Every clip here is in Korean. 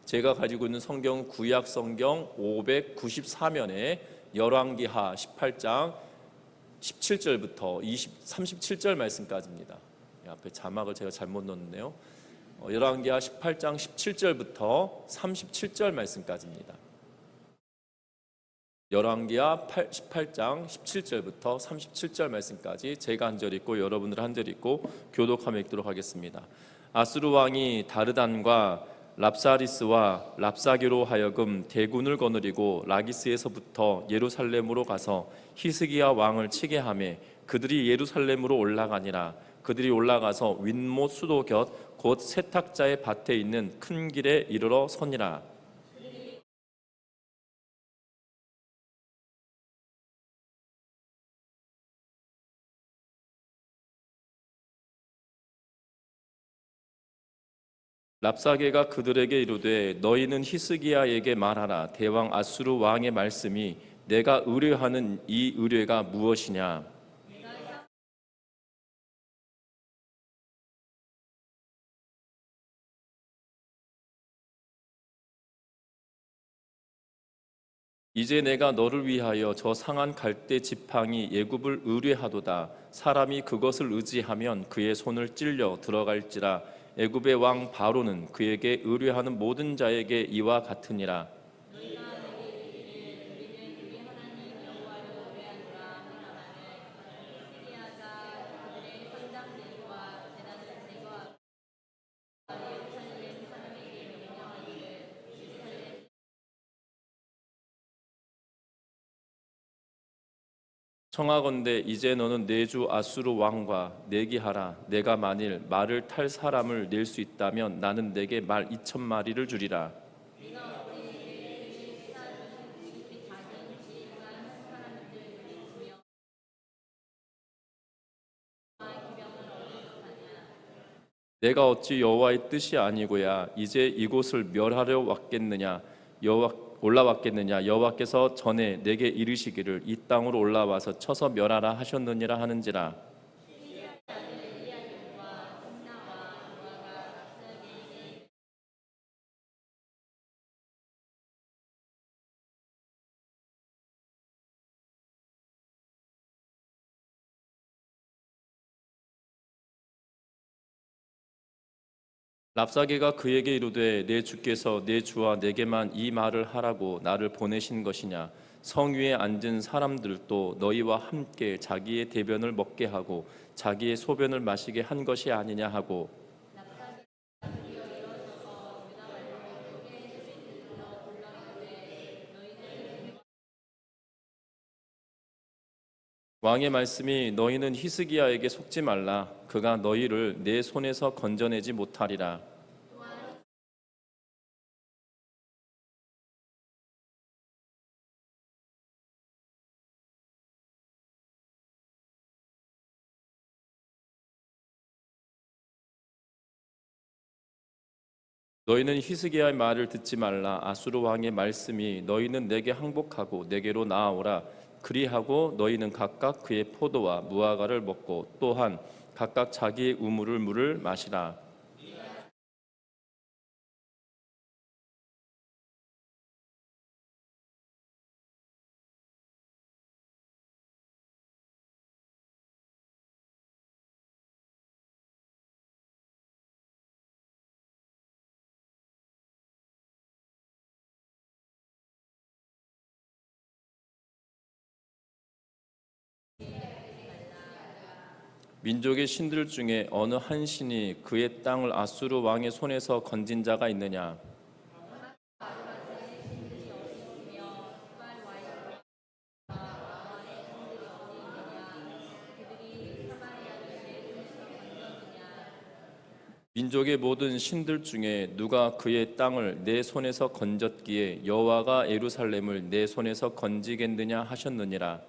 제가 가지고 있는 성경 구약 성경 594면에 열왕기하 18장 17절부터 37절 말씀까지입니다. 앞에 자막을 제가 잘못 넣었네요. 열왕기하 18장 17절부터 37절 말씀까지입니다. 열왕기하 18장 17절부터 37절 말씀까지 제가 한 절 읽고 여러분들 한 절 읽고 교독하며 읽도록 하겠습니다. 아수르 왕이 다르단과 랍사리스와 랍사게로 하여금 대군을 거느리고 라기스에서부터 예루살렘으로 가서 히스기야 왕을 치게 하매 그들이 예루살렘으로 올라가니라. 그들이 올라가서 윗못 수도 곁 곧 세탁자의 밭에 있는 큰 길에 이르러 서니라. 랍사게가 그들에게 이르되 너희는 히스기야에게 말하라. 대왕 아수르 왕의 말씀이 내가 의뢰하는 이 의뢰가 무엇이냐. 이제 내가 너를 위하여 저 상한 갈대 지팡이 예굽을 의뢰하도다. 사람이 그것을 의지하면 그의 손을 찔려 들어갈지라. 애굽의 왕 바로는 그에게 의뢰하는 모든 자에게 이와 같으니라. 청하건대 이제 너는 내 주 아수르 왕과 내기하라. 내가 만일 말을 탈 사람을 낼 수 있다면 나는 내게 말 2,000마리를 주리라. 내가 어찌 여호와의 뜻이 아니고야 이제 이곳을 멸하려 왔겠느냐. 올라왔겠느냐. 여호와께서 전에 내게 이르시기를 이 땅으로 올라와서 쳐서 멸하라 하셨느니라 하는지라. 랍사게가 그에게 이르되 내 주께서 내 주와 내게만 이 말을 하라고 나를 보내신 것이냐. 성 위에 앉은 사람들도 너희와 함께 자기의 대변을 먹게 하고 자기의 소변을 마시게 한 것이 아니냐 하고. 왕의 말씀이 너희는 히스기야에게 속지 말라. 그가 너희를 내 손에서 건져내지 못하리라. 너희는 히스기야의 말을 듣지 말라. 아수르 왕의 말씀이 너희는 내게 항복하고 내게로 나아오라. 그리하고 너희는 각각 그의 포도와 무화과를 먹고 또한 각각 자기의 우물을 물을 마시라. 민족의 신들 중에 어느 한 신이 그의 땅을 아수르 왕의 손에서 건진 자가 있느냐. 민족의 모든 신들 중에 누가 그의 땅을 내 손에서 건졌기에 여호와가 예루살렘을 내 손에서 건지겠느냐 하셨느니라.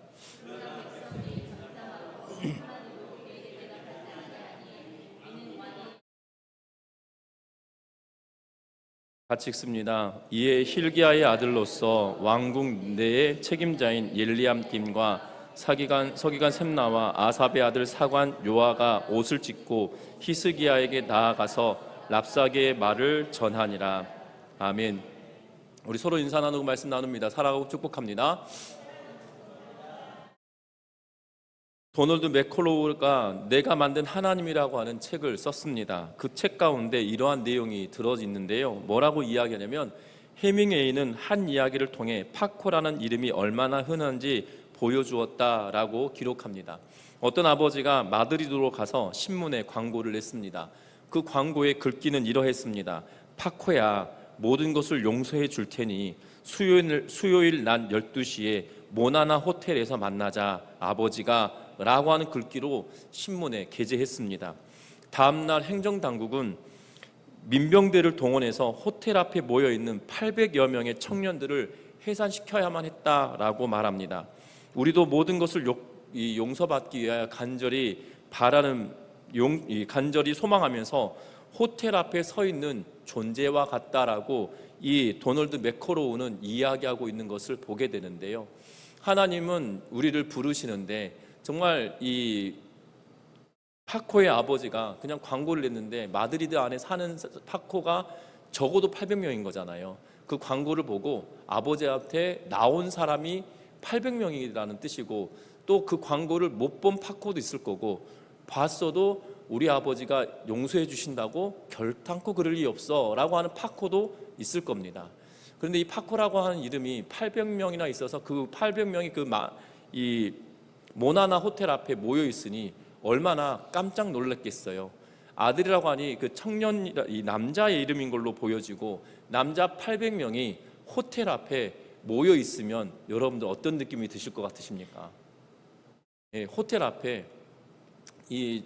같이 읽습니다. 이에 힐기야의 아들로서 왕궁 내의 책임자인 옐리암김과 서기관 셈나와 아삽의 아들 사관 요아가 옷을 찢고 히스기야에게 나아가서 랍사게의 말을 전하니라. 아멘. 우리 서로 인사 나누고 말씀 나눕니다. 사랑하고 축복합니다. 도널드 맥컬로우가 내가 만든 하나님이라고 하는 책을 썼습니다. 그 책 가운데 이러한 내용이 들어 있는데요. 뭐라고 이야기하냐면 해밍웨이는 한 이야기를 통해 파코라는 이름이 얼마나 흔한지 보여주었다라고 기록합니다. 어떤 아버지가 마드리드로 가서 신문에 광고를 냈습니다. 그 광고의 글귀는 이러했습니다. 파코야, 모든 것을 용서해 줄 테니 수요일 낮 12시에 모나나 호텔에서 만나자 아버지가 라고 하는 글귀로 신문에 게재했습니다. 다음날 행정당국은 민병대를 동원해서 호텔 앞에 모여있는 800여 명의 청년들을 해산시켜야만 했다라고 말합니다. 우리도 모든 것을 용서받기 위하여 간절히 소망하면서 호텔 앞에 서 있는 존재와 같다라고 이 도널드 맥컬로우는 이야기하고 있는 것을 보게 되는데요. 하나님은 우리를 부르시는데 정말 이 파코의 아버지가 그냥 광고를 냈는데 마드리드 안에 사는 파코가 적어도 800명인 거잖아요. 그 광고를 보고 아버지한테 나온 사람이 800명이라는 뜻이고 또 그 광고를 못 본 파코도 있을 거고 봤어도 우리 아버지가 용서해 주신다고 결탄코 그럴 리 없어 라고 하는 파코도 있을 겁니다. 그런데 이 파코라고 하는 이름이 800명이나 있어서 그 800명이 이 모나나 호텔 앞에 모여 있으니 얼마나 깜짝 놀랐겠어요. 아들이라고 하니 그 청년, 이 남자의 이름인 걸로 보여지고 남자 800명이 호텔 앞에 모여 있으면 여러분들 어떤 느낌이 드실 것 같으십니까? 예, 호텔 앞에 이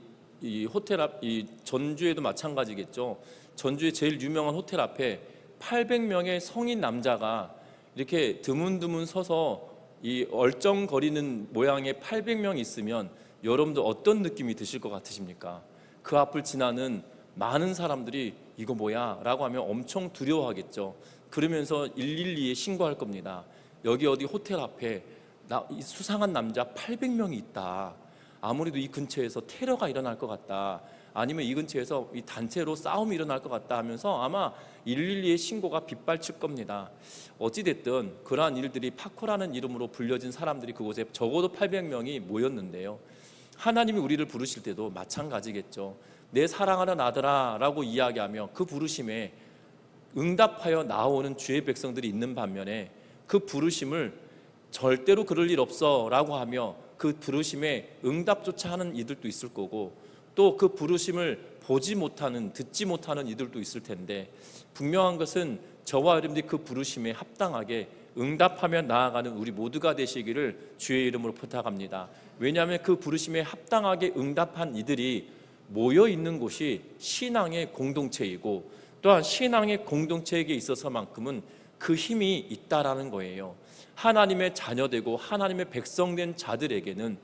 전주에도 마찬가지겠죠. 전주의 제일 유명한 호텔 앞에 800명의 성인 남자가 이렇게 드문드문 서서 이 얼쩡거리는 모양의 800명 있으면 여러분들 어떤 느낌이 드실 것 같으십니까? 그 앞을 지나는 많은 사람들이 이거 뭐야? 라고 하면 엄청 두려워하겠죠. 그러면서 112에 신고할 겁니다. 여기 어디 호텔 앞에 이 수상한 남자 800명이 있다. 아무래도 이 근처에서 테러가 일어날 것 같다. 아니면 이 근처에서 이 단체로 싸움이 일어날 것 같다 하면서 아마 112의 신고가 빗발칠 겁니다. 어찌됐든 그러한 일들이 파코라는 이름으로 불려진 사람들이 그곳에 적어도 800명이 모였는데요. 하나님이 우리를 부르실 때도 마찬가지겠죠. 내 사랑하는 아들아 라고 이야기하며 그 부르심에 응답하여 나오는 주의 백성들이 있는 반면에 그 부르심을 절대로 그럴 일 없어 라고 하며 그 부르심에 응답조차 하는 이들도 있을 거고 또 그 부르심을 보지 못하는 듣지 못하는 이들도 있을 텐데 분명한 것은 저와 여러분들이 그 부르심에 합당하게 응답하며 나아가는 우리 모두가 되시기를 주의 이름으로 부탁합니다. 왜냐하면 그 부르심에 합당하게 응답한 이들이 모여 있는 곳이 신앙의 공동체이고 또한 신앙의 공동체에게 있어서만큼은 그 힘이 있다라는 거예요. 하나님의 자녀되고 하나님의 백성된 자들에게는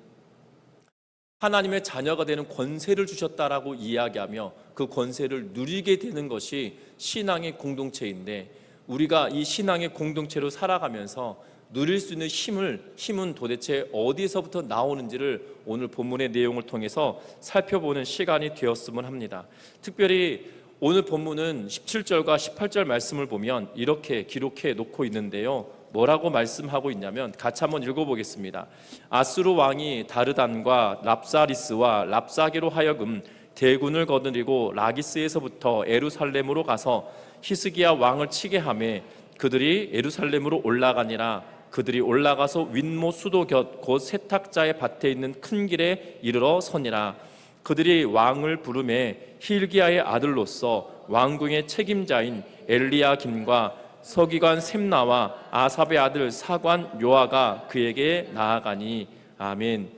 하나님의 자녀가 되는 권세를 주셨다라고 이야기하며 그 권세를 누리게 되는 것이 신앙의 공동체인데 우리가 이 신앙의 공동체로 살아가면서 누릴 수 있는 힘은 도대체 어디서부터 나오는지를 오늘 본문의 내용을 통해서 살펴보는 시간이 되었으면 합니다. 특별히 오늘 본문은 17절과 18절 말씀을 보면 이렇게 기록해 놓고 있는데요. 뭐라고 말씀하고 있냐면 같이 한번 읽어보겠습니다. 아수르 왕이 다르단과 랍사리스와 랍사게로 하여금 대군을 거느리고 라기스에서부터 에루살렘으로 가서 히스기야 왕을 치게 하매 그들이 에루살렘으로 올라가니라. 그들이 올라가서 윗모 수도 곁 곧 세탁자의 밭에 있는 큰 길에 이르러 서니라. 그들이 왕을 부르매 힐기야의 아들로서 왕궁의 책임자인 엘리야김과 서기관 셈나와 아삽의 아들 사관 요아가 그에게 나아가니. 아멘.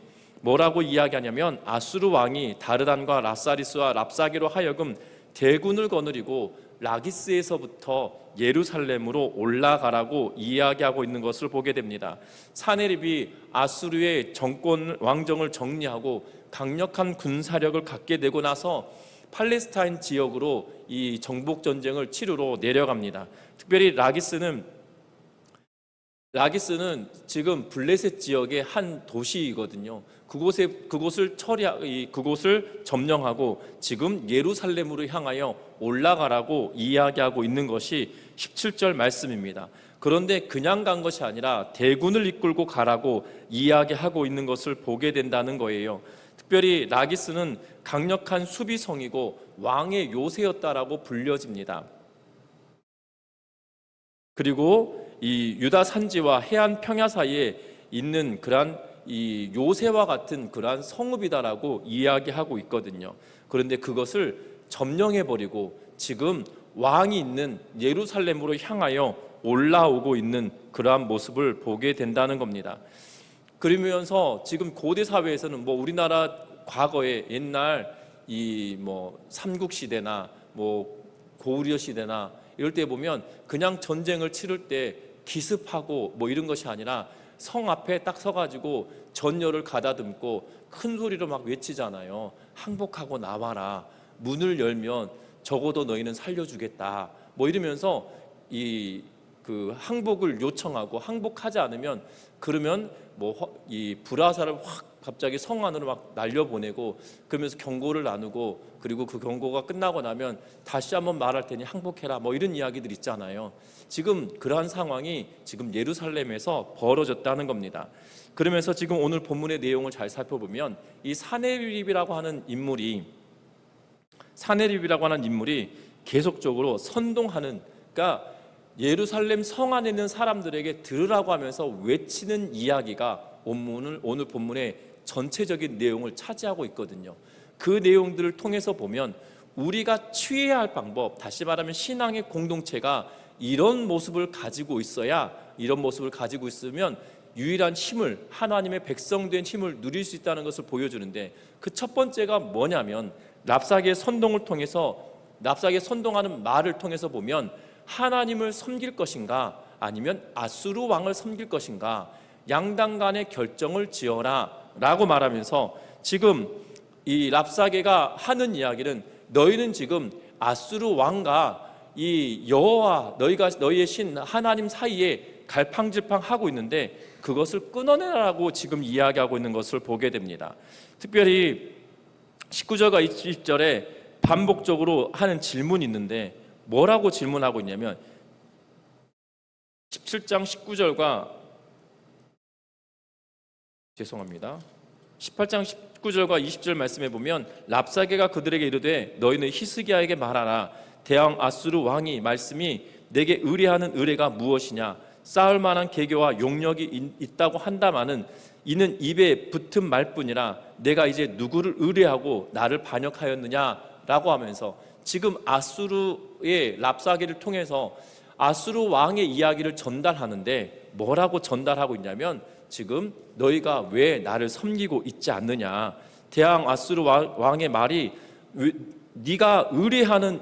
뭐라고 이야기하냐면 아수르 왕이 다르단과 랍사리스와 랍사게로 하여금 대군을 거느리고 라기스에서부터 예루살렘으로 올라가라고 이야기하고 있는 것을 보게 됩니다. 사네립이 아수르의 왕정을 정리하고 강력한 군사력을 갖게 되고 나서 팔레스타인 지역으로 이 정복 전쟁을 치르러 내려갑니다. 특별히 라기스는 지금 블레셋 지역의 한 도시이거든요. 그곳을 점령하고 지금 예루살렘으로 향하여 올라가라고 이야기하고 있는 것이 17절 말씀입니다. 그런데 그냥 간 것이 아니라 대군을 이끌고 가라고 이야기하고 있는 것을 보게 된다는 거예요. 특별히 라기스는 강력한 수비성이고 왕의 요새였다라고 불려집니다. 그리고 이 유다 산지와 해안 평야 사이에 있는 그러한 이 요새와 같은 그러한 성읍이다라고 이야기하고 있거든요. 그런데 그것을 점령해 버리고 지금 왕이 있는 예루살렘으로 향하여 올라오고 있는 그러한 모습을 보게 된다는 겁니다. 그러면서 지금 고대 사회에서는 뭐 우리나라 과거에 옛날 이 뭐 삼국 시대나 뭐 고구려 시대나 이럴 때 보면 그냥 전쟁을 치를 때 기습하고 뭐 이런 것이 아니라 성 앞에 딱 서가지고 전열을 가다듬고 큰 소리로 막 외치잖아요. 항복하고 나와라. 문을 열면 적어도 너희는 살려주겠다. 뭐 이러면서 그 항복을 요청하고 항복하지 않으면 그러면 뭐 이 불화살을 확 갑자기 성 안으로 막 날려보내고 그러면서 경고를 나누고 그리고 그 경고가 끝나고 나면 다시 한번 말할 테니 항복해라 뭐 이런 이야기들 있잖아요. 지금 그러한 상황이 지금 예루살렘에서 벌어졌다는 겁니다. 그러면서 지금 오늘 본문의 내용을 잘 살펴보면 이 사네립이라고 하는 인물이 계속적으로 선동하는, 그러니까 예루살렘 성 안에 있는 사람들에게 들으라고 하면서 외치는 이야기가 오늘 본문의 전체적인 내용을 차지하고 있거든요. 그 내용들을 통해서 보면 우리가 취해야 할 방법, 다시 말하면 신앙의 공동체가 이런 모습을 가지고 있어야, 이런 모습을 가지고 있으면 유일한 힘을, 하나님의 백성된 힘을 누릴 수 있다는 것을 보여주는데, 그 첫 번째가 뭐냐면 랍사게의 선동을 통해서, 랍사게 선동하는 말을 통해서 보면 하나님을 섬길 것인가 아니면 아수르 왕을 섬길 것인가 양당 간의 결정을 지어라 라고 말하면서, 지금 이 랍사게가 하는 이야기는 너희는 지금 아수르 왕과 이 여호와 너희의 신 하나님 사이에 갈팡질팡하고 있는데 그것을 끊어내라고 지금 이야기하고 있는 것을 보게 됩니다. 특별히 19절과 20절에 반복적으로 하는 질문이 있는데 뭐라고 질문하고 있냐면 17장 19절과 18장 19절과 20절 말씀에 보면 랍사게가 그들에게 이르되 너희는 히스기야에게 말하라. 대왕 아수르 왕이 말씀이 내게 의뢰하는 의뢰가 무엇이냐? 쌓을 만한 계교와 용력이 있다고 한다마는 이는 입에 붙은 말뿐이라 내가 이제 누구를 의뢰하고 나를 반역하였느냐라고 하면서 지금 아수르의 랍사게를 통해서 아수르 왕의 이야기를 전달하는데 뭐라고 전달하고 있냐면 지금 너희가 왜 나를 섬기고 있지 않느냐, 대왕 아수르 왕의 말이 네가 의뢰하는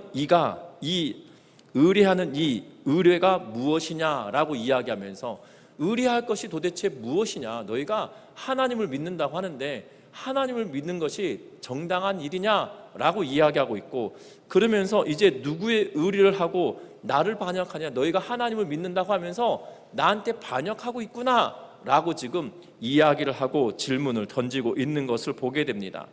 이 의뢰가 무엇이냐라고 이야기하면서 의뢰할 것이 도대체 무엇이냐, 너희가 하나님을 믿는다고 하는데 하나님을 믿는 것이 정당한 일이냐라고 이야기하고 있고, 그러면서 이제 누구의 의뢰를 하고 나를 반역하냐, 너희가 하나님을 믿는다고 하면서 나한테 반역하고 있구나 라고 지금 이야기를 하고 질문을 던지고 있는 것을 보게 됩니다.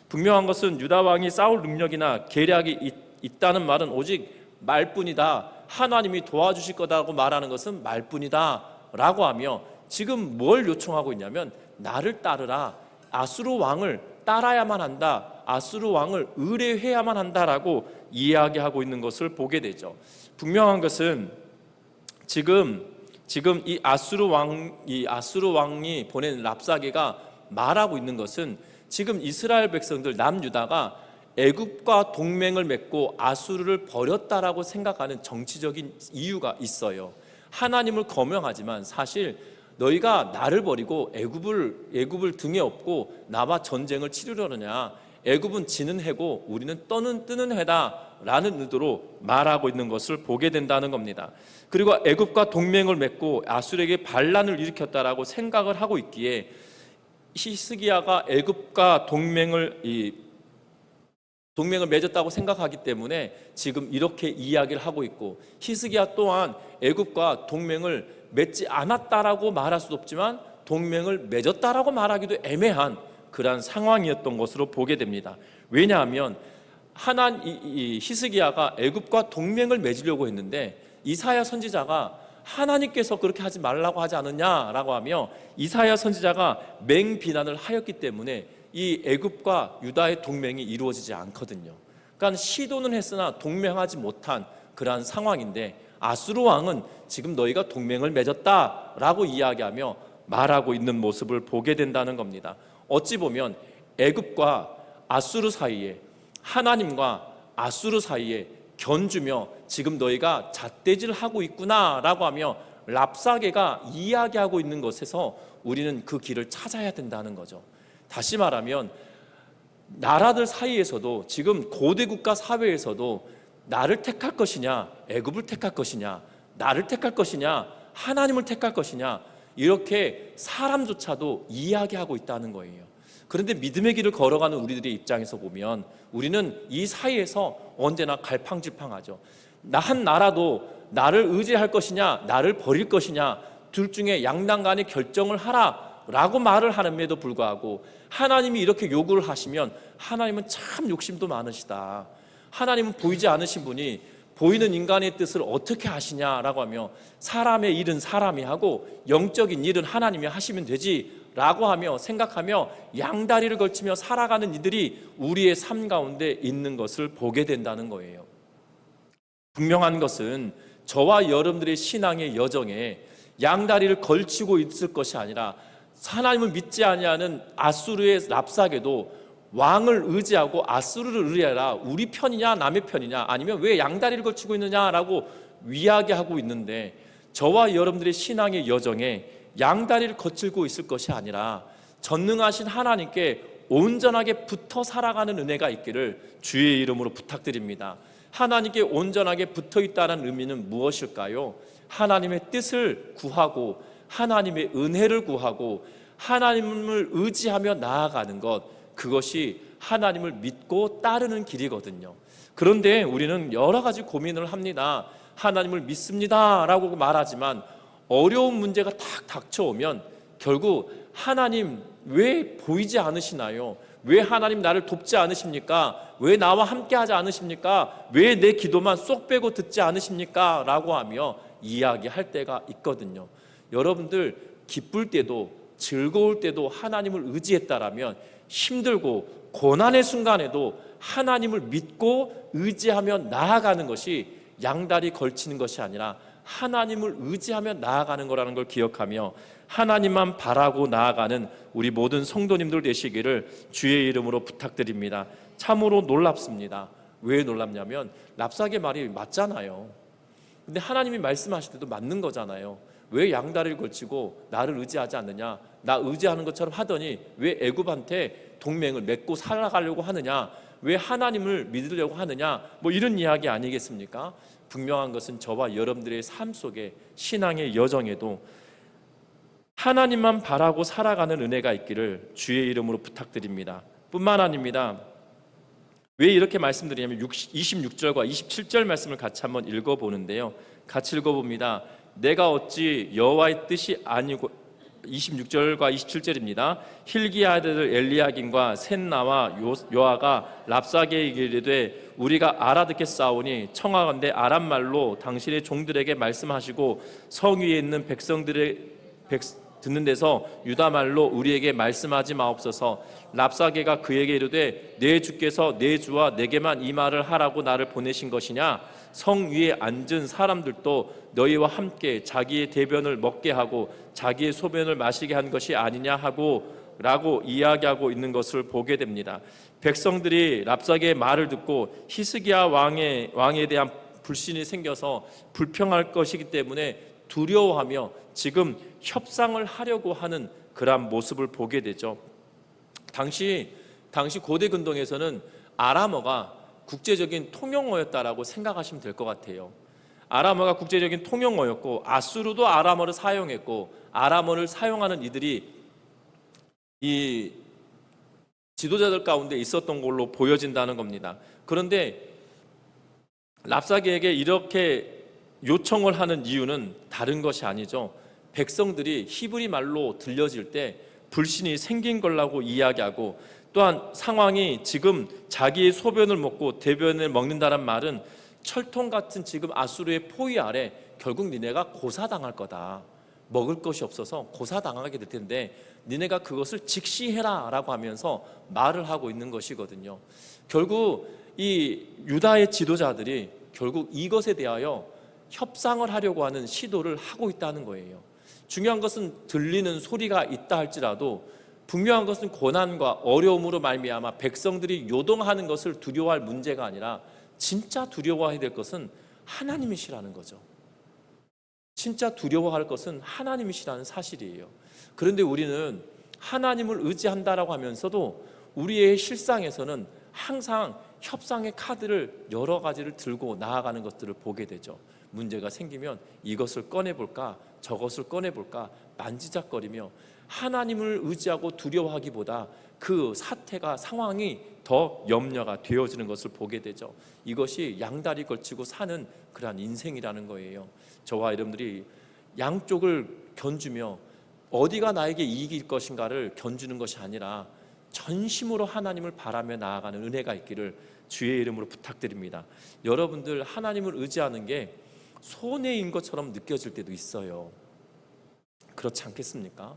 분명한 것은 유다 왕이 싸울 능력이나 계략이 있다는 말은 오직 말뿐이다, 하나님이 도와주실 거다라고 말하는 것은 말뿐이다 라고 하며 지금 뭘 요청하고 있냐면 나를 따르라, 아수르 왕을 따라야만 한다, 아수르 왕을 의뢰해야만 한다라고 이야기하고 있는 것을 보게 되죠. 분명한 것은 지금 이 아수르 왕이 보낸 랍사게가 말하고 있는 것은 지금 이스라엘 백성들 남유다가 애굽과 동맹을 맺고 아수르를 버렸다라고 생각하는 정치적인 이유가 있어요. 하나님을 검명하지만 사실 너희가 나를 버리고 애굽을 등에 업고 나와 전쟁을 치르려느냐, 애굽은 지는 해고 우리는 뜨는 해다라는 의도로 말하고 있는 것을 보게 된다는 겁니다. 그리고 애굽과 동맹을 맺고 아수르에게 반란을 일으켰다라고 생각을 하고 있기에 히스기야가 애굽과 동맹을 맺었다고 생각하기 때문에 지금 이렇게 이야기를 하고 있고, 히스기야 또한 애굽과 동맹을 맺지 않았다라고 말할 수도 없지만 동맹을 맺었다라고 말하기도 애매한 그러한 상황이었던 것으로 보게 됩니다. 왜냐하면 히스기야가 애굽과 동맹을 맺으려고 했는데 이사야 선지자가 하나님께서 그렇게 하지 말라고 하지 않느냐라고 하며 이사야 선지자가 맹비난을 하였기 때문에 이 애굽과 유다의 동맹이 이루어지지 않거든요. 그러니까 시도는 했으나 동맹하지 못한 그러한 상황인데 아수르 왕은 지금 너희가 동맹을 맺었다라고 이야기하며 말하고 있는 모습을 보게 된다는 겁니다. 어찌 보면 애굽과 아수르 사이에, 하나님과 아수르 사이에 견주며 지금 너희가 잣대질하고 있구나라고 하며 랍사게가 이야기하고 있는 것에서 우리는 그 길을 찾아야 된다는 거죠. 다시 말하면 나라들 사이에서도, 지금 고대 국가 사회에서도 나를 택할 것이냐, 애굽을 택할 것이냐, 나를 택할 것이냐, 하나님을 택할 것이냐, 이렇게 사람조차도 이야기하고 있다는 거예요. 그런데 믿음의 길을 걸어가는 우리들의 입장에서 보면 우리는 이 사이에서 언제나 갈팡질팡하죠. 한 나라도 나를 의지할 것이냐, 나를 버릴 것이냐, 둘 중에 양당간에 결정을 하라 라고 말을 하는데도 불구하고 하나님이 이렇게 요구를 하시면 하나님은 참 욕심도 많으시다. 하나님은 보이지 않으신 분이 보이는 인간의 뜻을 어떻게 하시냐라고 하며 사람의 일은 사람이 하고 영적인 일은 하나님이 하시면 되지 라고 하며 생각하며 양다리를 걸치며 살아가는 이들이 우리의 삶 가운데 있는 것을 보게 된다는 거예요. 분명한 것은 저와 여러분들의 신앙의 여정에 양다리를 걸치고 있을 것이 아니라 하나님을 믿지 아니하는 아수르의 랍사게도 왕을 의지하고 아수르를 의뢰하라, 우리 편이냐 남의 편이냐, 아니면 왜 양다리를 걸치고 있느냐라고 이야기하고 있는데 저와 여러분들의 신앙의 여정에 양다리를 거칠고 있을 것이 아니라 전능하신 하나님께 온전하게 붙어 살아가는 은혜가 있기를 주의 이름으로 부탁드립니다. 하나님께 온전하게 붙어 있다는 의미는 무엇일까요? 하나님의 뜻을 구하고 하나님의 은혜를 구하고 하나님을 의지하며 나아가는 것, 그것이 하나님을 믿고 따르는 길이거든요. 그런데 우리는 여러 가지 고민을 합니다. 하나님을 믿습니다 라고 말하지만 어려운 문제가 딱 닥쳐오면 결국 하나님 왜 보이지 않으시나요? 왜 하나님 나를 돕지 않으십니까? 왜 나와 함께 하지 않으십니까? 왜 내 기도만 쏙 빼고 듣지 않으십니까? 라고 하며 이야기할 때가 있거든요. 여러분들 기쁠 때도 즐거울 때도 하나님을 의지했다라면 힘들고 고난의 순간에도 하나님을 믿고 의지하며 나아가는 것이 양다리 걸치는 것이 아니라 하나님을 의지하며 나아가는 거라는 걸 기억하며 하나님만 바라고 나아가는 우리 모든 성도님들 되시기를 주의 이름으로 부탁드립니다. 참으로 놀랍습니다. 왜 놀랍냐면 랍사게 말이 맞잖아요. 근데 하나님이 말씀하실 때도 맞는 거잖아요. 왜 양다리를 걸치고 나를 의지하지 않느냐, 나 의지하는 것처럼 하더니 왜 애굽한테 동맹을 맺고 살아가려고 하느냐, 왜 하나님을 믿으려고 하느냐, 뭐 이런 이야기 아니겠습니까? 분명한 것은 저와 여러분들의 삶 속에 신앙의 여정에도 하나님만 바라고 살아가는 은혜가 있기를 주의 이름으로 부탁드립니다. 뿐만 아닙니다. 왜 이렇게 말씀드리냐면 26절과 27절 말씀을 같이 한번 읽어보는데요. 같이 읽어봅니다. 내가 어찌 여호와의 뜻이 아니고, 26절과 27절입니다. hil기야 아들 엘리야김과 셋나와 요아가 랍사게에게 이르되 우리가 알아듣겠사오니 청하건대 아람 말로 당신의 종들에게 말씀하시고 성 위에 있는 백성들의 듣는 데서 유다 말로 우리에게 말씀하지 마옵소서. 랍사게가 그에게 이르되 내 주께서 내 주와 내게만 이 말을 하라고 나를 보내신 것이냐? 성 위에 앉은 사람들도 너희와 함께 자기의 대변을 먹게 하고 자기의 소변을 마시게 한 것이 아니냐 하고 라고 이야기하고 있는 것을 보게 됩니다. 백성들이 랍사게의 말을 듣고 히스기야 왕에 대한 불신이 생겨서 불평할 것이기 때문에 두려워하며 지금 협상을 하려고 하는 그러한 모습을 보게 되죠. 당시 고대 근동에서는 아람어가 국제적인 통용어였다라고 생각하시면 될 것 같아요. 아람어가 국제적인 통용어였고 아수르도 아람어를 사용했고 아람어를 사용하는 이들이 이 지도자들 가운데 있었던 걸로 보여진다는 겁니다. 그런데 랍사게에게 이렇게 요청을 하는 이유는 다른 것이 아니죠. 백성들이 히브리 말로 들려질 때 불신이 생긴 걸라고 이야기하고 또한 상황이 지금 자기의 소변을 먹고 대변을 먹는다는 말은 철통 같은 지금 아수르의 포위 아래 결국 니네가 고사당할 거다. 먹을 것이 없어서 고사당하게 될 텐데 니네가 그것을 직시해라 라고 하면서 말을 하고 있는 것이거든요. 결국 이 유다의 지도자들이 결국 이것에 대하여 협상을 하려고 하는 시도를 하고 있다는 거예요. 중요한 것은 들리는 소리가 있다 할지라도 분명한 것은 고난과 어려움으로 말미암아 백성들이 요동하는 것을 두려워할 문제가 아니라 진짜 두려워해야 될 것은 하나님이시라는 거죠. 진짜 두려워할 것은 하나님이시라는 사실이에요. 그런데 우리는 하나님을 의지한다라고 하면서도 우리의 실상에서는 항상 협상의 카드를 여러 가지를 들고 나아가는 것들을 보게 되죠. 문제가 생기면 이것을 꺼내볼까 저것을 꺼내볼까 만지작거리며 하나님을 의지하고 두려워하기보다 그 사태가 상황이 더 염려가 되어지는 것을 보게 되죠. 이것이 양다리 걸치고 사는 그러한 인생이라는 거예요. 저와 여러분들이 양쪽을 견주며 어디가 나에게 이익일 것인가를 견주는 것이 아니라 전심으로 하나님을 바라며 나아가는 은혜가 있기를 주의 이름으로 부탁드립니다. 여러분들 하나님을 의지하는 게 손해인 것처럼 느껴질 때도 있어요. 그렇지 않겠습니까?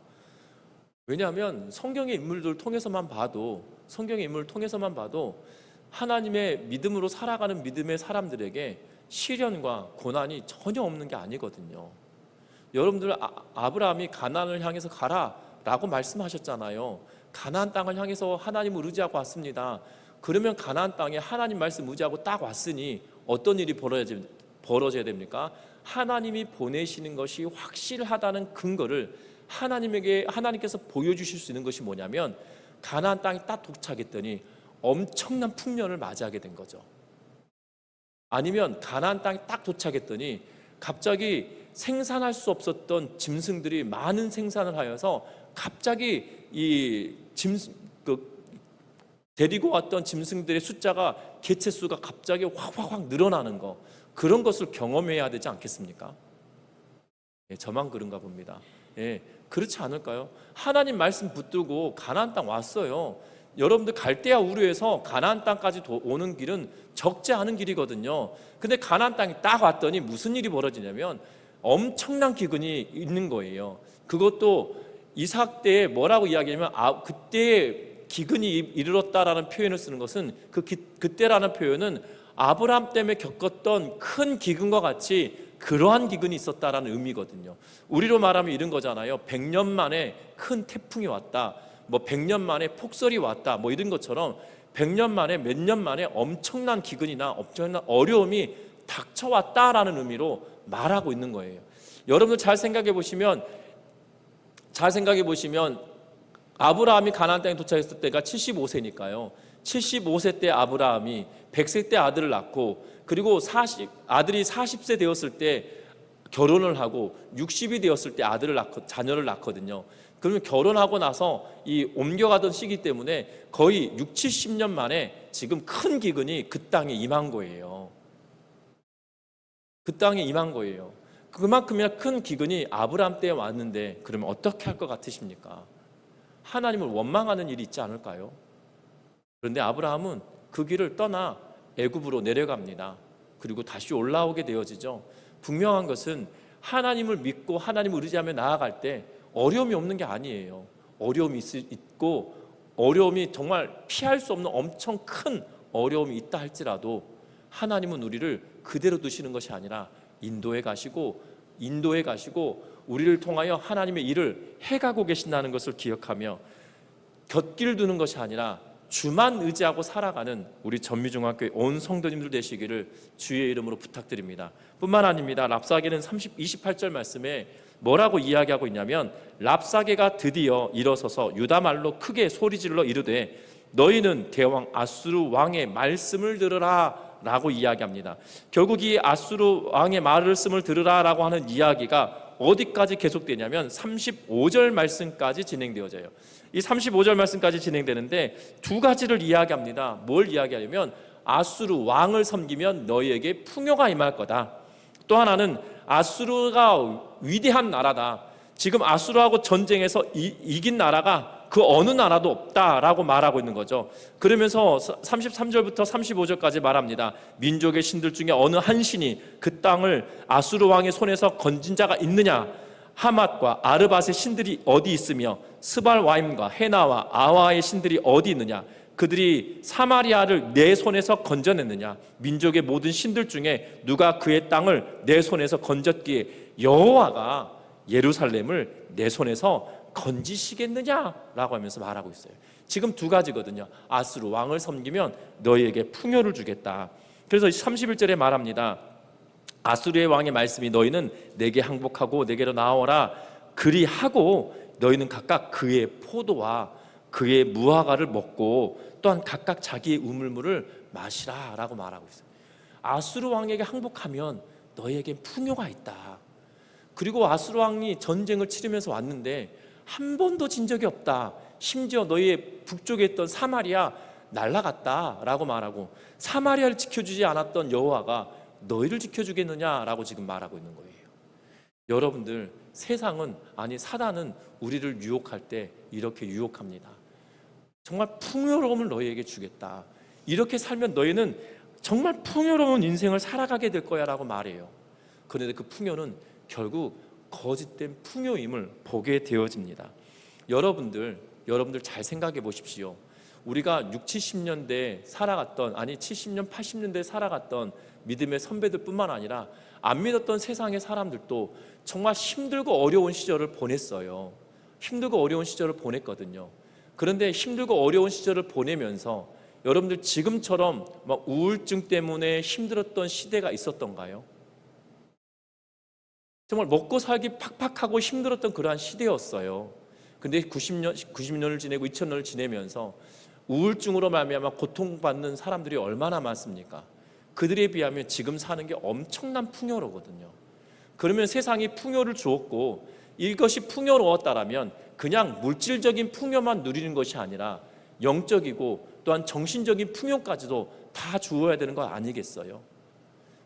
왜냐하면 성경의 인물들을 통해서만 봐도 하나님의 믿음으로 살아가는 믿음의 사람들에게 시련과 고난이 전혀 없는 게 아니거든요. 여러분들 아브라함이 가나안을 향해서 가라라고 말씀하셨잖아요. 가나안 땅을 향해서 하나님을 의지하고 왔습니다. 그러면 가나안 땅에 하나님 말씀 의지하고 딱 왔으니 어떤 일이 벌어져야 됩니까? 하나님이 보내시는 것이 확실하다는 근거를 하나님께서 보여주실 수 있는 것이 뭐냐면 가나안 땅에 딱 도착했더니 엄청난 풍년을 맞이하게 된 거죠. 아니면 가나안 땅에 딱 도착했더니 갑자기 생산할 수 없었던 짐승들이 많은 생산을 하여서 갑자기 데리고 왔던 짐승들의 숫자가 개체수가 갑자기 확 늘어나는 거, 그런 것을 경험해야 되지 않겠습니까? 저만 그런가 봅니다. 그렇지 않을까요? 하나님 말씀 붙들고 가나안 땅 왔어요. 여러분들 갈대아 우르에서 가나안 땅까지 오는 길은 적지 않은 길이거든요. 근데 가나안 땅에 딱 왔더니 무슨 일이 벌어지냐면 엄청난 기근이 있는 거예요. 그것도 이삭 때에 뭐라고 이야기하냐면 그때에 기근이 이르렀다라는 표현을 쓰는 것은 그때라는 표현은 아브라함 때문에 겪었던 큰 기근과 같이 그러한 기근이 있었다라는 의미거든요. 우리로 말하면 이런 거잖아요. 100년 만에 큰 태풍이 왔다, 100년 만에 폭설이 왔다, 이런 것처럼 100년 만에 몇 년 만에 엄청난 기근이나 엄청난 어려움이 닥쳐왔다라는 의미로 말하고 있는 거예요. 여러분들 잘 생각해 보시면 아브라함이 가나안 땅에 도착했을 때가 75세니까요. 75세 때 아브라함이 100세 때 아들을 낳고, 그리고 아들이 40세 되었을 때 결혼을 하고 60이 되었을 때 자녀를 낳거든요. 그러면 결혼하고 나서 이 옮겨가던 시기 때문에 거의 6, 70년 만에 지금 큰 기근이 그 땅에 임한 거예요. 그 땅에 임한 거예요. 그만큼이나 큰 기근이 아브라함 때에 왔는데 그러면 어떻게 할 것 같으십니까? 하나님을 원망하는 일이 있지 않을까요? 그런데 아브라함은 그 길을 떠나 애굽으로 내려갑니다. 그리고 다시 올라오게 되어지죠. 분명한 것은 하나님을 믿고 하나님을 의지하며 나아갈 때 어려움이 없는 게 아니에요. 어려움이 있고, 어려움이 정말 피할 수 없는 엄청 큰 어려움이 있다 할지라도 하나님은 우리를 그대로 두시는 것이 아니라 인도에 가시고 우리를 통하여 하나님의 일을 해가고 계신다는 것을 기억하며 곁길 두는 것이 아니라 주만 의지하고 살아가는 우리 전미중학교의 온 성도님들 되시기를 주의 이름으로 부탁드립니다. 뿐만 아닙니다. 랍사게는 28절 말씀에 뭐라고 이야기하고 있냐면, 랍사게가 드디어 일어서서 유다말로 크게 소리질러 이르되 너희는 대왕 아수르 왕의 말씀을 들으라 라고 이야기합니다. 결국 이 아수르 왕의 말씀을 들으라 라고 하는 이야기가 어디까지 계속되냐면 35절 말씀까지 진행되어져요. 이 35절 말씀까지 진행되는데 두 가지를 이야기합니다. 뭘 이야기하냐면 아수르 왕을 섬기면 너희에게 풍요가 임할 거다. 또 하나는 아수르가 위대한 나라다. 지금 아수르하고 전쟁에서 이긴 나라가 그 어느 나라도 없다라고 말하고 있는 거죠. 그러면서 33절부터 35절까지 말합니다. 민족의 신들 중에 어느 한 신이 그 땅을 아수르 왕의 손에서 건진 자가 있느냐? 하맛과 아르밧의 신들이 어디 있으며 스발와임과 헤나와 아와의 신들이 어디 있느냐? 그들이 사마리아를 내 손에서 건져냈느냐? 민족의 모든 신들 중에 누가 그의 땅을 내 손에서 건졌기에 여호와가 예루살렘을 내 손에서 건지시겠느냐라고 하면서 말하고 있어요. 지금 두 가지거든요. 아수르 왕을 섬기면 너희에게 풍요를 주겠다. 그래서 31절에 말합니다. 아수르의 왕의 말씀이 너희는 내게 항복하고 내게로 나오라 그리하고 너희는 각각 그의 포도와 그의 무화과를 먹고 또한 각각 자기의 우물물을 마시라 라고 말하고 있어요. 아수르 왕에게 항복하면 너희에게 풍요가 있다. 그리고 아수르 왕이 전쟁을 치르면서 왔는데 한 번도 진 적이 없다. 심지어 너희의 북쪽에 있던 사마리아 날아갔다라고 말하고 사마리아를 지켜주지 않았던 여호와가 너희를 지켜주겠느냐라고 지금 말하고 있는 거예요. 여러분들, 세상은, 아니 사단은 우리를 유혹할 때 이렇게 유혹합니다. 정말 풍요로움을 너희에게 주겠다. 이렇게 살면 너희는 정말 풍요로운 인생을 살아가게 될 거야 라고 말해요. 그런데 그 풍요는 결국 거짓된 풍요임을 보게 되어집니다. 여러분들 잘 생각해 보십시오. 우리가 60, 70년대 살아갔던, 아니 70년, 80년대 살아갔던 믿음의 선배들 뿐만 아니라 안 믿었던 세상의 사람들도 정말 힘들고 어려운 시절을 보냈어요. 힘들고 어려운 시절을 보냈거든요. 그런데 힘들고 어려운 시절을 보내면서 여러분들 지금처럼 막 우울증 때문에 힘들었던 시대가 있었던가요? 정말 먹고 살기 팍팍하고 힘들었던 그러한 시대였어요. 근데 90년을 지내고 2000년을 지내면서 우울증으로 말미암아 고통받는 사람들이 얼마나 많습니까? 그들에 비하면 지금 사는 게 엄청난 풍요로거든요. 그러면 세상이 풍요를 주었고 이것이 풍요로웠다라면 그냥 물질적인 풍요만 누리는 것이 아니라 영적이고 또한 정신적인 풍요까지도 다 주어야 되는 거 아니겠어요?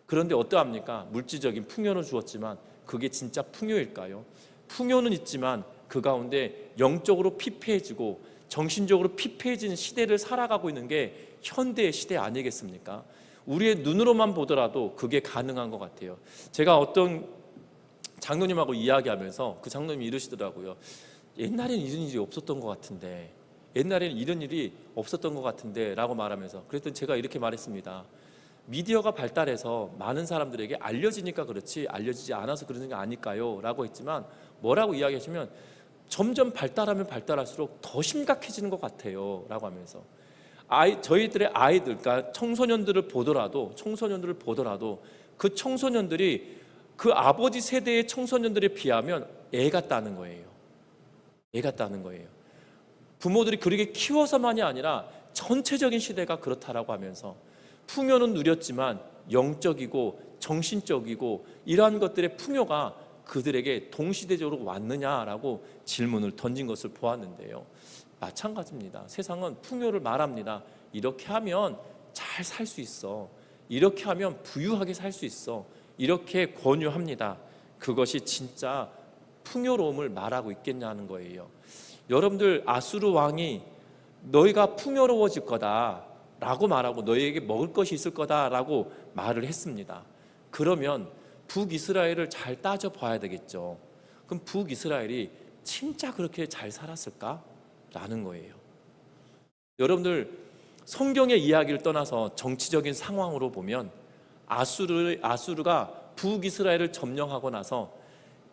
그런데 어떠합니까? 물질적인 풍요는 주었지만 그게 진짜 풍요일까요? 풍요는 있지만 그 가운데 영적으로 피폐해지고 정신적으로 피폐해지는 시대를 살아가고 있는 게 현대의 시대 아니겠습니까? 우리의 눈으로만 보더라도 그게 가능한 것 같아요. 제가 어떤 장로님하고 이야기하면서 그 장로님이 이러시더라고요. 옛날에는 이런 일이 없었던 것 같은데, 옛날에는 이런 일이 없었던 것 같은데 라고 말하면서, 그랬더니 제가 이렇게 말했습니다. 미디어가 발달해서 많은 사람들에게 알려지니까 그렇지 알려지지 않아서 그러는 게 아닐까요? 라고 했지만 뭐라고 이야기하시면 점점 발달하면 발달할수록 더 심각해지는 것 같아요 라고 하면서 저희들의 아이들, 그러니까 청소년들을 보더라도 그 청소년들이 그 아버지 세대의 청소년들에 비하면 애 같다는 거예요. 애 같다는 거예요. 부모들이 그렇게 키워서만이 아니라 전체적인 시대가 그렇다라고 하면서 풍요는 누렸지만 영적이고 정신적이고 이러한 것들의 풍요가 그들에게 동시대적으로 왔느냐라고 질문을 던진 것을 보았는데요. 마찬가지입니다. 세상은 풍요를 말합니다. 이렇게 하면 잘 살 수 있어. 이렇게 하면 부유하게 살 수 있어. 이렇게 권유합니다. 그것이 진짜 풍요로움을 말하고 있겠냐는 거예요. 여러분들, 아수르 왕이 너희가 풍요로워질 거다 라고 말하고 너희에게 먹을 것이 있을 거다라고 말을 했습니다. 그러면 북이스라엘을 잘 따져봐야 되겠죠. 그럼 북이스라엘이 진짜 그렇게 잘 살았을까? 라는 거예요. 여러분들, 성경의 이야기를 떠나서 정치적인 상황으로 보면 아수르가 북이스라엘을 점령하고 나서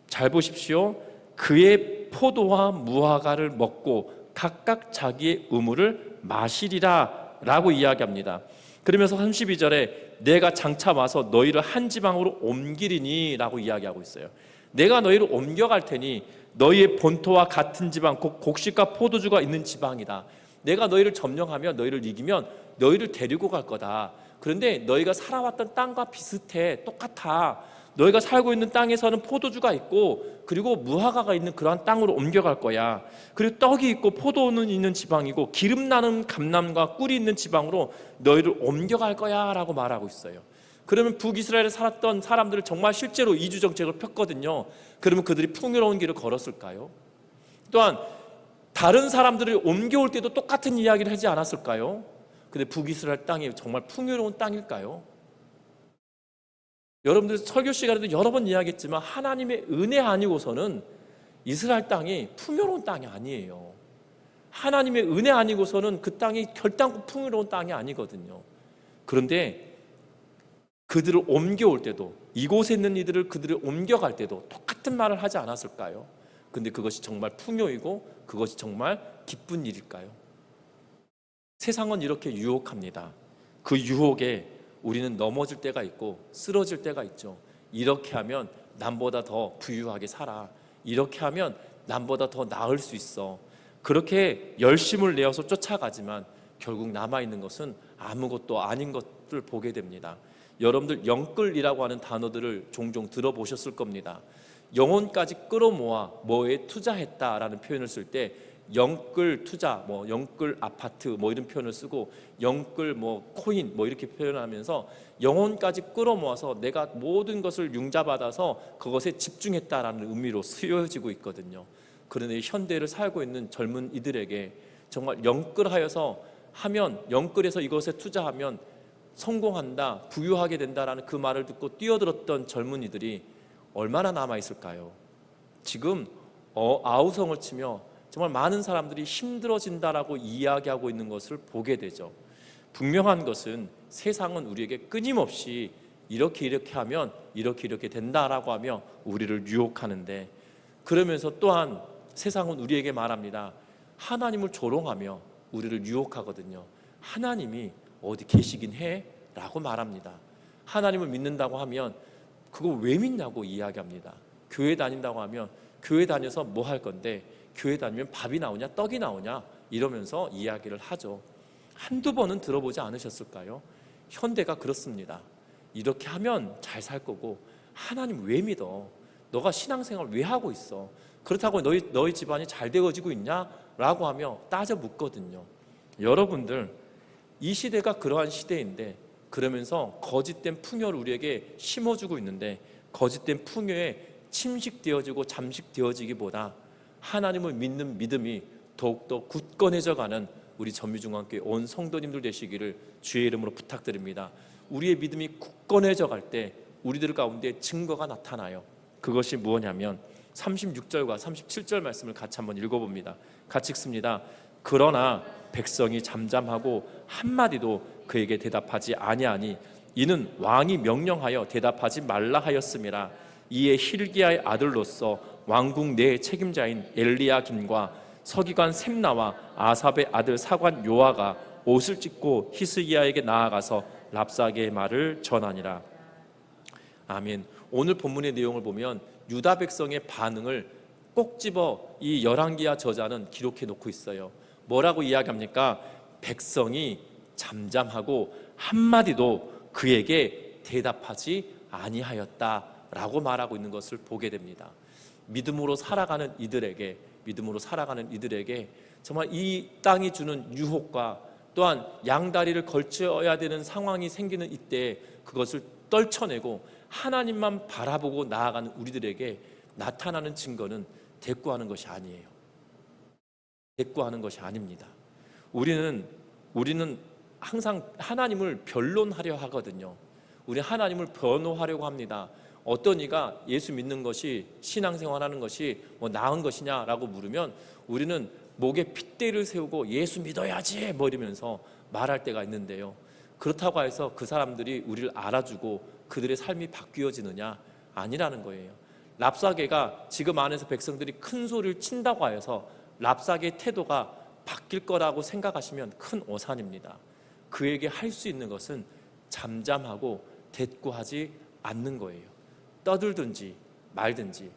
잘 보십시오. 그의 포도와 무화과를 먹고 각각 자기의 우물을 마시리라 라고 이야기합니다. 그러면서 32절에 내가 장차 와서 너희를 한 지방으로 옮기리니 라고 이야기하고 있어요. 내가 너희를 옮겨갈 테니 너희의 본토와 같은 지방, 곧 곡식과 포도주가 있는 지방이다. 내가 너희를 점령하면, 너희를 이기면 너희를 데리고 갈 거다. 그런데 너희가 살아왔던 땅과 비슷해, 똑같아. 너희가 살고 있는 땅에서는 포도주가 있고 그리고 무화과가 있는 그러한 땅으로 옮겨갈 거야. 그리고 떡이 있고 포도는 있는 지방이고 기름 나는 감람과 꿀이 있는 지방으로 너희를 옮겨갈 거야 라고 말하고 있어요. 그러면 북이스라엘에 살았던 사람들을 정말 실제로 이주 정책을 폈거든요. 그러면 그들이 풍요로운 길을 걸었을까요? 또한 다른 사람들을 옮겨올 때도 똑같은 이야기를 하지 않았을까요? 근데 북이스라엘 땅이 정말 풍요로운 땅일까요? 여러분들 설교 시간에도 여러 번 이야기했지만 하나님의 은혜 아니고서는 이스라엘 땅이 풍요로운 땅이 아니에요. 하나님의 은혜 아니고서는 그 땅이 결단코 풍요로운 땅이 아니거든요. 그런데 그들을 옮겨올 때도, 이곳에 있는 이들을 그들을 옮겨갈 때도 똑같은 말을 하지 않았을까요? 근데 그것이 정말 풍요이고 그것이 정말 기쁜 일일까요? 세상은 이렇게 유혹합니다. 그 유혹에 우리는 넘어질 때가 있고 쓰러질 때가 있죠. 이렇게 하면 남보다 더 부유하게 살아. 이렇게 하면 남보다 더 나을 수 있어. 그렇게 열심을 내어서 쫓아가지만 결국 남아있는 것은 아무것도 아닌 것을 보게 됩니다. 여러분들 영끌이라고 하는 단어들을 종종 들어보셨을 겁니다. 영혼까지 끌어모아 뭐에 투자했다라는 표현을 쓸 때 영끌 투자, 영끌 아파트 이런 표현을 쓰고 영끌 코인 이렇게 표현하면서 영혼까지 끌어모아서 내가 모든 것을 융자받아서 그것에 집중했다라는 의미로 쓰여지고 있거든요. 그런데 현대를 살고 있는 젊은 이들에게 정말 영끌하여서 하면, 영끌해서 이것에 투자하면 성공한다, 부유하게 된다라는 그 말을 듣고 뛰어들었던 젊은이들이 얼마나 남아있을까요? 지금 아우성을 치며 정말 많은 사람들이 힘들어진다라고 이야기하고 있는 것을 보게 되죠. 분명한 것은 세상은 우리에게 끊임없이 이렇게 하면 이렇게 된다라고 하며 우리를 유혹하는데, 그러면서 또한 세상은 우리에게 말합니다. 하나님을 조롱하며 우리를 유혹하거든요. 하나님이 어디 계시긴 해? 라고 말합니다. 하나님을 믿는다고 하면 그거 왜 믿냐고 이야기합니다. 교회 다닌다고 하면 교회 다녀서 뭐 할 건데, 교회 다니면 밥이 나오냐 떡이 나오냐 이러면서 이야기를 하죠. 한두 번은 들어보지 않으셨을까요? 현대가 그렇습니다. 이렇게 하면 잘 살 거고, 하나님 왜 믿어? 너가 신앙생활 왜 하고 있어? 그렇다고 너희 집안이 잘 되어지고 있냐? 라고 하며 따져 묻거든요. 여러분들, 이 시대가 그러한 시대인데, 그러면서 거짓된 풍요를 우리에게 심어주고 있는데, 거짓된 풍요에 침식되어지고 잠식되어지기보다 하나님을 믿는 믿음이 더욱더 굳건해져가는 우리 전미중앙교회 온 성도님들 되시기를 주의 이름으로 부탁드립니다. 우리의 믿음이 굳건해져 갈 때 우리들 가운데 증거가 나타나요. 그것이 무엇이냐면 36절과 37절 말씀을 같이 한번 읽어봅니다. 같이 읽습니다. 그러나 백성이 잠잠하고 한마디도 그에게 대답하지 아니하니 이는 왕이 명령하여 대답하지 말라 하였음이라. 이에 hil기야의 아들로서 왕궁 내 책임자인 엘리야김과 서기관 셈나와 아삽의 아들 사관 요아가 옷을 찢고 히스기야에게 나아가서 랍사게의 말을 전하니라. 아멘. 오늘 본문의 내용을 보면 유다 백성의 반응을 꼭 집어 이 열왕기야 저자는 기록해 놓고 있어요. 뭐라고 이야기합니까? 백성이 잠잠하고 한마디도 그에게 대답하지 아니하였다라고 말하고 있는 것을 보게 됩니다. 믿음으로 살아가는 이들에게 정말 이 땅이 주는 유혹과 또한 양다리를 걸쳐야 되는 상황이 생기는 이때 그것을 떨쳐내고 하나님만 바라보고 나아가는 우리들에게 나타나는 증거는 대꾸하는 것이 아니에요. 대꾸하는 것이 아닙니다. 우리는 항상 하나님을 변론하려 하거든요. 우리 하나님을 변호하려고 합니다. 어떤 이가 예수 믿는 것이, 신앙생활하는 것이 나은 것이냐라고 물으면 우리는 목에 핏대를 세우고 예수 믿어야지 이러면서 말할 때가 있는데요. 그렇다고 해서 그 사람들이 우리를 알아주고 그들의 삶이 바뀌어지느냐? 아니라는 거예요. 랍사게가 지금 안에서 백성들이 큰 소리를 친다고 해서 랍사게의 태도가 바뀔 거라고 생각하시면 큰 오산입니다. 그에게 할 수 있는 것은 잠잠하고 대꾸하지 않는 거예요. 떠들든지 말든지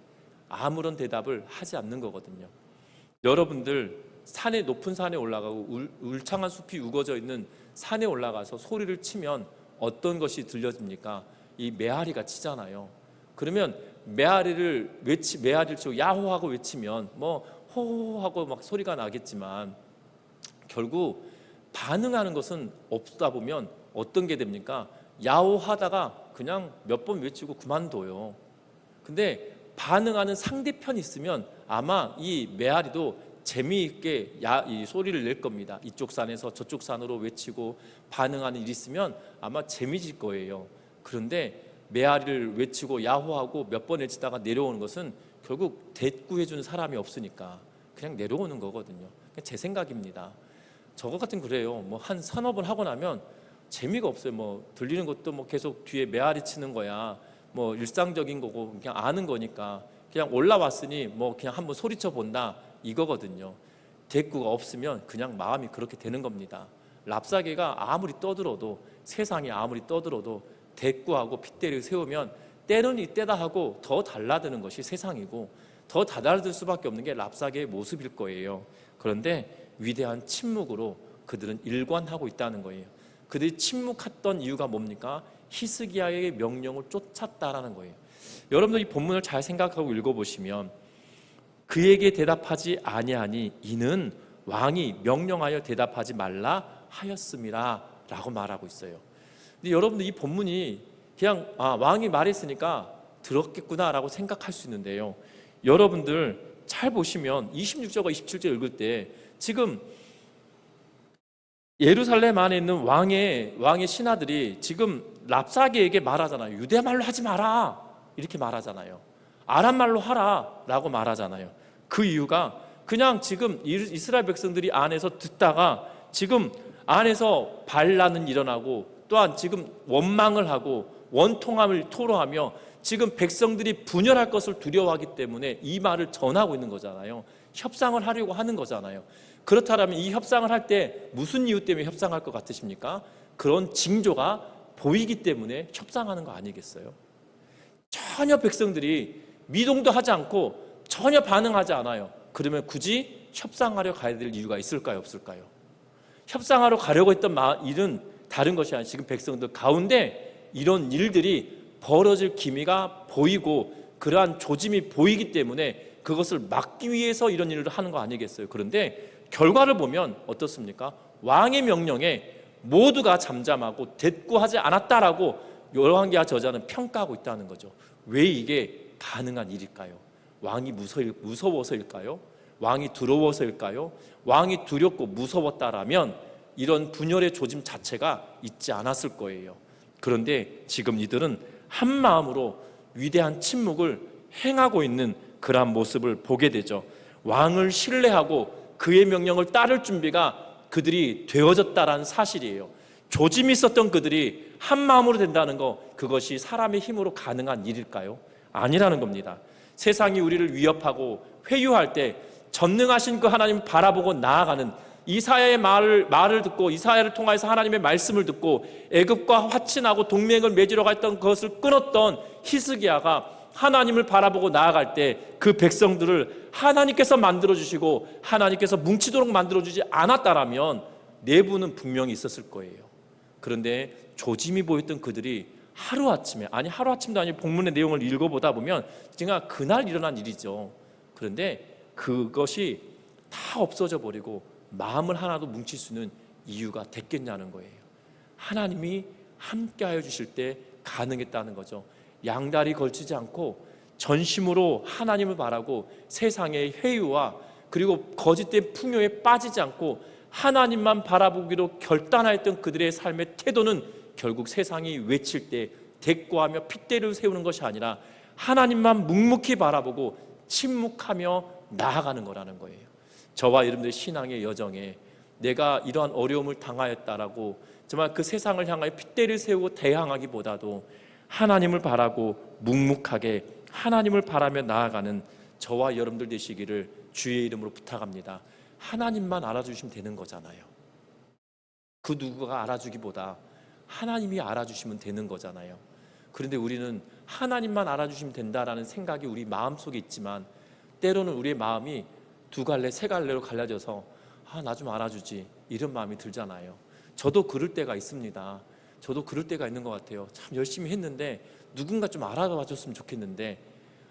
아무런 대답을 하지 않는 거거든요. 여러분들 높은 산에 올라가고 울창한 숲이 우거져 있는 산에 올라가서 소리를 치면 어떤 것이 들려집니까? 이 메아리가 치잖아요. 그러면 메아리를 치고 야호하고 외치면 호호하고 막 소리가 나겠지만 결국 반응하는 것은 없다 보면 어떤 게 됩니까? 야호하다가 그냥 몇 번 외치고 그만둬요. 근데 반응하는 상대편이 있으면 아마 이 메아리도 재미있게 이 소리를 낼 겁니다. 이쪽 산에서 저쪽 산으로 외치고 반응하는 일이 있으면 아마 재미질 거예요. 그런데 메아리를 외치고 야호하고 몇 번 외치다가 내려오는 것은 결국 대꾸해주는 사람이 없으니까 그냥 내려오는 거거든요. 제 생각입니다. 저거 같은 그래요. 뭐 한 산업을 하고 나면 재미가 없어요. 뭐 들리는 것도 뭐 계속 뒤에 메아리 치는 거야. 뭐 일상적인 거고 그냥 아는 거니까 그냥 올라왔으니 뭐 그냥 한번 소리쳐 본다 이거거든요. 대꾸가 없으면 그냥 마음이 그렇게 되는 겁니다. 랍사개가 아무리 떠들어도, 세상이 아무리 떠들어도 대꾸하고 핏대를 세우면 때는 이때다 하고 더 달라드는 것이 세상이고, 더 달라들 수밖에 없는 게 랍사개의 모습일 거예요. 그런데 위대한 침묵으로 그들은 일관하고 있다는 거예요. 그들이 침묵했던 이유가 뭡니까? 히스기야의 명령을 쫓았다라는 거예요. 여러분들 이 본문을 잘 생각하고 읽어보시면 그에게 대답하지 아니하니 이는 왕이 명령하여 대답하지 말라 하였음이라 라고 말하고 있어요. 근데 여러분들 이 본문이 그냥 왕이 말했으니까 들었겠구나 라고 생각할 수 있는데요, 여러분들 잘 보시면 26절과 27절 읽을 때 지금 예루살렘 안에 있는 왕의 신하들이 지금 랍사개에게 말하잖아요. 유대말로 하지 마라 이렇게 말하잖아요. 아람말로 하라 라고 말하잖아요. 그 이유가 그냥 지금 이스라엘 백성들이 안에서 듣다가 지금 안에서 반란은 일어나고 또한 지금 원망을 하고 원통함을 토로하며 지금 백성들이 분열할 것을 두려워하기 때문에 이 말을 전하고 있는 거잖아요. 협상을 하려고 하는 거잖아요. 그렇다면 이 협상을 할 때 무슨 이유 때문에 협상할 것 같으십니까? 그런 징조가 보이기 때문에 협상하는 거 아니겠어요? 전혀 백성들이 미동도 하지 않고 전혀 반응하지 않아요. 그러면 굳이 협상하려 가야 될 이유가 있을까요? 없을까요? 협상하러 가려고 했던 일은 다른 것이 아니라 지금 백성들 가운데 이런 일들이 벌어질 기미가 보이고 그러한 조짐이 보이기 때문에 그것을 막기 위해서 이런 일을 하는 거 아니겠어요? 그런데 결과를 보면 어떻습니까? 왕의 명령에 모두가 잠잠하고 대꾸하지 않았다라고 열왕기하 저자는 평가하고 있다는 거죠. 왜 이게 가능한 일일까요? 왕이 무서워서일까요? 왕이 두려워서일까요? 왕이 두렵고 무서웠다라면 이런 분열의 조짐 자체가 있지 않았을 거예요. 그런데 지금 이들은 한 마음으로 위대한 침묵을 행하고 있는 그러한 모습을 보게 되죠. 왕을 신뢰하고 그의 명령을 따를 준비가 그들이 되어졌다라는 사실이에요. 조짐이 있었던 그들이 한 마음으로 된다는 거, 그것이 사람의 힘으로 가능한 일일까요? 아니라는 겁니다. 세상이 우리를 위협하고 회유할 때 전능하신 그 하나님을 바라보고 나아가는 이사야의 말을 듣고 이사야를 통해서 하나님의 말씀을 듣고 애굽과 화친하고 동맹을 맺으러 갔던 그것을 끊었던 히스기야가 하나님을 바라보고 나아갈 때 그 백성들을 하나님께서 만들어주시고 하나님께서 뭉치도록 만들어주지 않았다라면 내부는 분명히 있었을 거예요. 그런데 조짐이 보였던 그들이 하루아침에, 하루아침도 아니고 본문의 내용을 읽어보다 보면 제가 그날 일어난 일이죠. 그런데 그것이 다 없어져 버리고 마음을 하나도 뭉칠 수 있는 이유가 됐겠냐는 거예요. 하나님이 함께하여 주실 때 가능했다는 거죠. 양다리 걸치지 않고 전심으로 하나님을 바라고 세상의 회유와 그리고 거짓된 풍요에 빠지지 않고 하나님만 바라보기로 결단하였던 그들의 삶의 태도는 결국 세상이 외칠 때 대꾸하며 핏대를 세우는 것이 아니라 하나님만 묵묵히 바라보고 침묵하며 나아가는 거라는 거예요. 저와 여러분들의 신앙의 여정에 내가 이러한 어려움을 당하였다라고 정말 그 세상을 향하여 핏대를 세우고 대항하기보다도 하나님을 바라고 묵묵하게 하나님을 바라며 나아가는 저와 여러분들 되시기를 주의 이름으로 부탁합니다. 하나님만 알아주시면 되는 거잖아요. 그 누구가 알아주기보다 하나님이 알아주시면 되는 거잖아요. 그런데 우리는 하나님만 알아주시면 된다라는 생각이 우리 마음속에 있지만 때로는 우리의 마음이 두 갈래 세 갈래로 갈라져서 나 좀 알아주지 이런 마음이 들잖아요. 저도 그럴 때가 있습니다. 저도 그럴 때가 있는 것 같아요. 참 열심히 했는데 누군가 좀 알아봐 줬으면 좋겠는데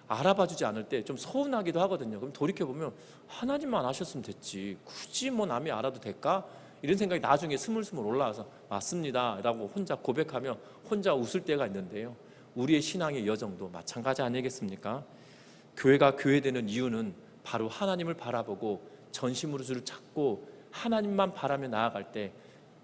알아봐 주지 않을 때 좀 서운하기도 하거든요. 그럼 돌이켜보면 하나님만 아셨으면 됐지 굳이 뭐 남이 알아도 될까? 이런 생각이 나중에 스물스물 올라와서 맞습니다 라고 혼자 고백하며 혼자 웃을 때가 있는데요, 우리의 신앙의 여정도 마찬가지 아니겠습니까? 교회가 교회되는 이유는 바로 하나님을 바라보고 전심으로를 찾고 하나님만 바라며 나아갈 때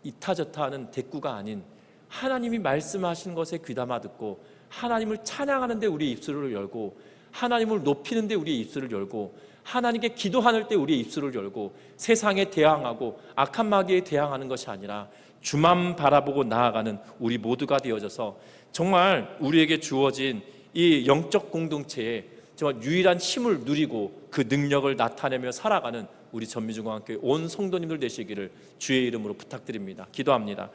이타저타 하는 대꾸가 아닌 하나님이 말씀하신 것에 귀담아 듣고 하나님을 찬양하는 데 우리의 입술을 열고 하나님을 높이는 데 우리의 입술을 열고 하나님께 기도하는 때 우리의 입술을 열고 세상에 대항하고 악한 마귀에 대항하는 것이 아니라 주만 바라보고 나아가는 우리 모두가 되어져서 정말 우리에게 주어진 이 영적 공동체에 정말 유일한 힘을 누리고 그 능력을 나타내며 살아가는 우리 전미중앙교회 온 성도님들 되시기를 주의 이름으로 부탁드립니다. 기도합니다.